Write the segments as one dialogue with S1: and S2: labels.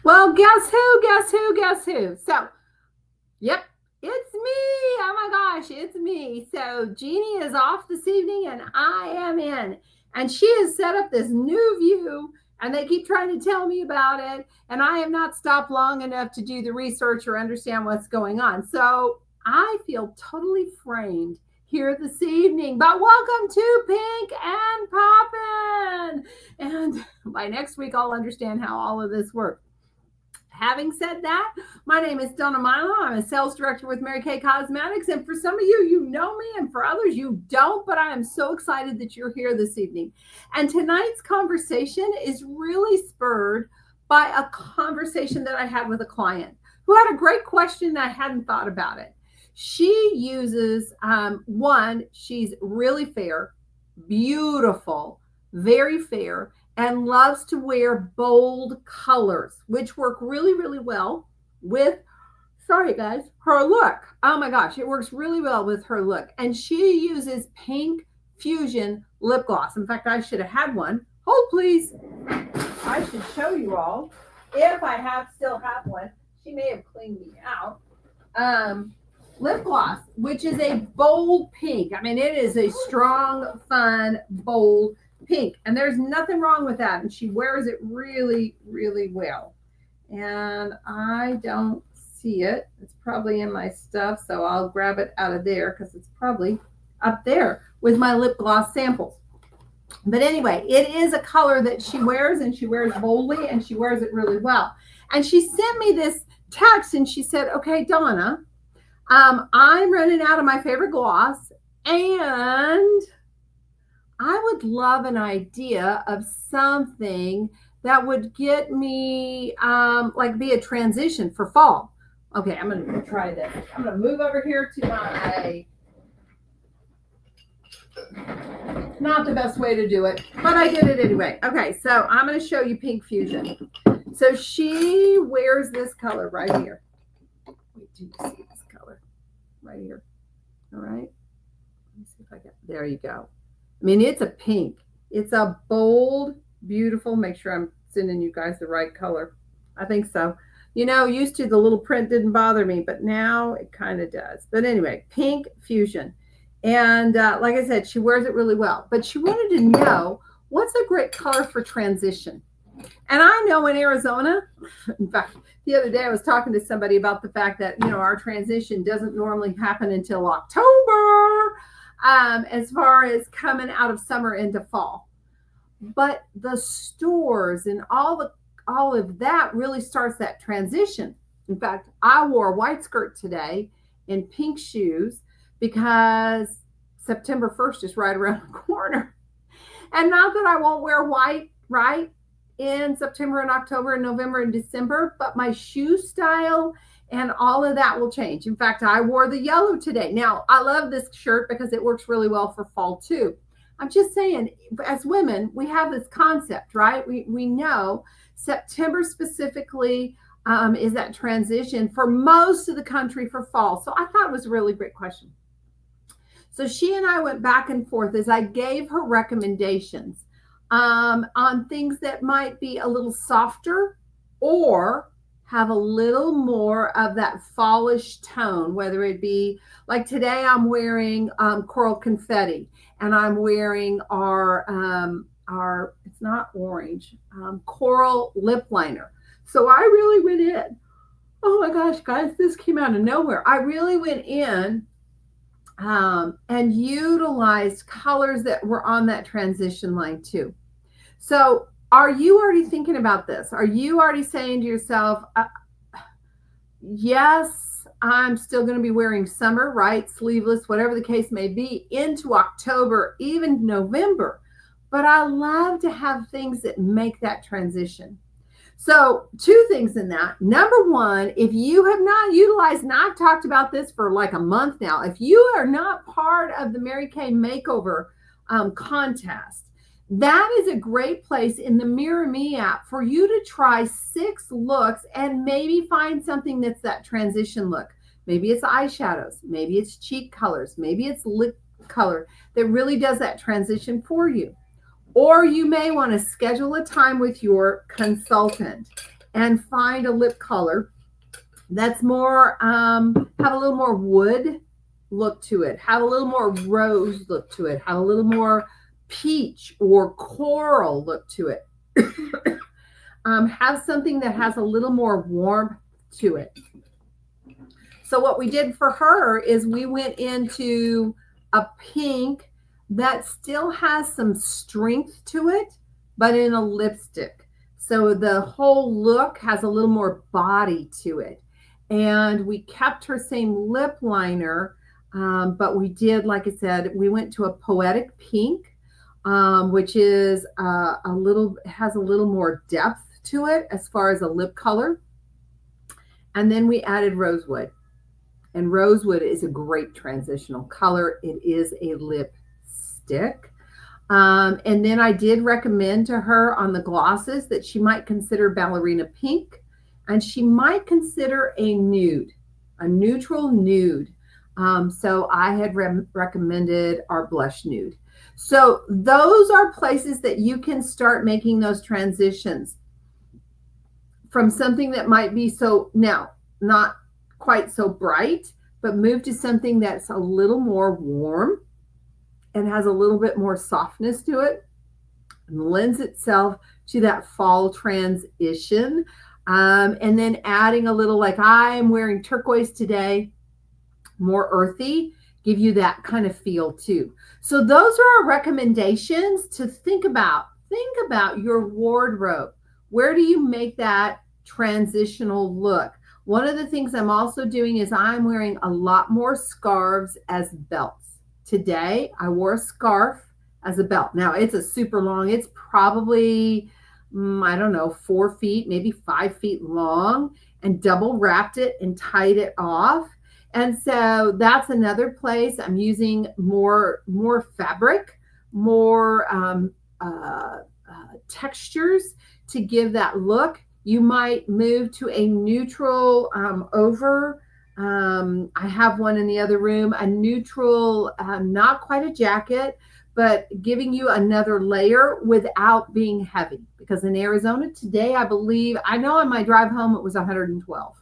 S1: Well, guess who? Guess who? Guess who? So, yep, it's me. Oh my gosh, it's me. So, Jeannie is off this evening and I am in. And she has set up this new view and they keep trying to tell me about it. And I have not stopped long enough to do the research or understand what's going on. So, I feel totally framed here this evening. But welcome to Pink and Poppin'. And by next week, I'll understand how all of this works. Having said that, my name is Donna Milo. I'm a sales director with Mary Kay Cosmetics. And for some of you, you know me, and for others, you don't. But I am so excited that you're here this evening. And tonight's conversation is really spurred by a conversation that I had with a client who had a great question and I hadn't thought about it. She uses she's really fair, beautiful, very fair, and loves to wear bold colors, which work really, really well with, sorry guys, her look. Oh my gosh, it works really well with her look. And she uses Pink Fusion lip gloss. In fact, I should have had one. Hold please. I should show you all if I still have one. She may have cleaned me out. Lip gloss, which is a bold pink. I mean, it is a strong, fun, bold pink, and there's nothing wrong with that. And she wears it really, really well. And I don't see it. It's probably in my stuff, so I'll grab it out of there because it's probably up there with my lip gloss samples. But anyway, it is a color that she wears, and she wears boldly, and she wears it really well. And she sent me this text, and she said, "Okay, Donna, I'm running out of my favorite gloss, and I would love an idea of something that would get me be a transition for fall." Okay, I'm going to try this. I'm going to move over here to my, not the best way to do it, but I did it anyway. Okay, so I'm going to show you Pink Fusion. So she wears this color right here. Wait, do you see this color? Right here. All right. Let me see if I get, there you go. I mean, it's a pink. It's a bold, beautiful, make sure I'm sending you guys the right color. I think so. You know, used to the little print didn't bother me, but now it kind of does. But anyway, Pink Fusion. And like I said, she wears it really well. But she wanted to know, what's a great color for transition? And I know in Arizona, in fact, the other day I was talking to somebody about the fact that, you know, our transition doesn't normally happen until October, as far as coming out of summer into fall. But the stores and all of that really starts that transition. In fact, I wore a white skirt today and pink shoes because September 1st is right around the corner. And not that I won't wear white, right, in September and October and November and December, but my shoe style and all of that will change. In fact, I wore the yellow today. Now, I love this shirt because it works really well for fall too. I'm just saying, as women, we have this concept, right? We know September specifically is that transition for most of the country for fall. So I thought it was a really great question. So she and I went back and forth as I gave her recommendations on things that might be a little softer or have a little more of that fallish tone, whether it be like today I'm wearing Coral Confetti, and I'm wearing our it's not orange, Coral lip liner. So I really went in. Oh my gosh, guys, this came out of nowhere. I really went in and utilized colors that were on that transition line too. So are you already thinking about this? Are you already saying to yourself, yes, I'm still going to be wearing summer, right? Sleeveless, whatever the case may be, into October, even November. But I love to have things that make that transition. So 2 things in that. Number 1, if you have not utilized, and I've talked about this for like a month now, if you are not part of the Mary Kay Makeover contest, that is a great place in the Mirror Me app for you to try 6 looks and maybe find something that's that transition look. Maybe it's eyeshadows, maybe it's cheek colors, maybe it's lip color that really does that transition for you. Or you may want to schedule a time with your consultant and find a lip color that's more, have a little more wood look to it, have a little more rose look to it, have a little more peach or coral look to it. Have something that has a little more warmth to it. So what we did for her is we went into a pink that still has some strength to it, but in a lipstick. So the whole look has a little more body to it. And we kept her same lip liner, but we did, like I said, we went to a poetic pink, which is has a little more depth to it as far as a lip color. And then we added rosewood. And rosewood is a great transitional color. It is a lipstick. And then I did recommend to her on the glosses that she might consider ballerina pink, and she might consider a nude, a neutral nude. So I had recommended our blush nude. So those are places that you can start making those transitions from something that might be so now not quite so bright, but move to something that's a little more warm and has a little bit more softness to it and lends itself to that fall transition. And then adding a little, like I'm wearing turquoise today, more earthy, give you that kind of feel too. So those are our recommendations to think about. Think about your wardrobe. Where do you make that transitional look? One of the things I'm also doing is I'm wearing a lot more scarves as belts. Today, I wore a scarf as a belt. Now, it's a super long, it's probably, I don't know, 4 feet, maybe 5 feet long, and double wrapped it and tied it off. And so that's another place I'm using more fabric, more textures to give that look. You might move to a neutral over. I have one in the other room, a neutral, not quite a jacket, but giving you another layer without being heavy. Because in Arizona today, I know on my drive home, it was 112.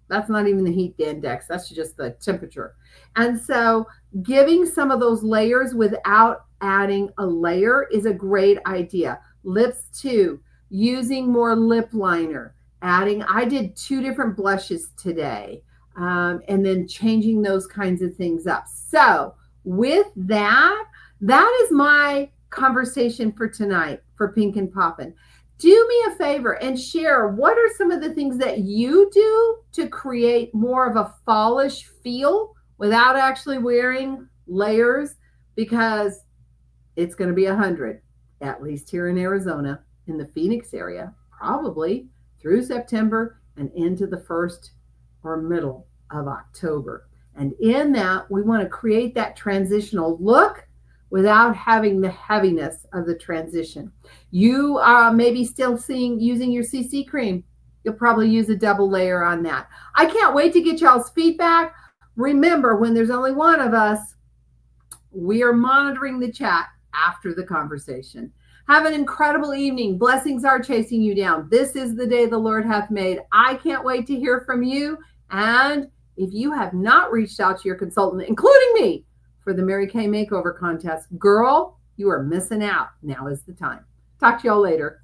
S1: That's not even the heat index. That's just the temperature. And so giving some of those layers without adding a layer is a great idea. Lips too. Using more lip liner, I did 2 different blushes today, and then changing those kinds of things up. So with that is my conversation for tonight for Pink and Poppin'. Do me a favor and share what are some of the things that you do to create more of a fallish feel without actually wearing layers, because it's going to be 100, at least here in Arizona. In the Phoenix area, probably through September and into the first or middle of October. And in that, we want to create that transitional look without having the heaviness of the transition. You are maybe still using your CC cream. You'll probably use a double layer on that. I can't wait to get y'all's feedback. Remember, when there's only one of us, we are monitoring the chat after the conversation. Have an incredible evening. Blessings are chasing you down. This is the day the Lord hath made. I can't wait to hear from you. And if you have not reached out to your consultant, including me, for the Mary Kay Makeover Contest, girl, you are missing out. Now is the time. Talk to y'all later.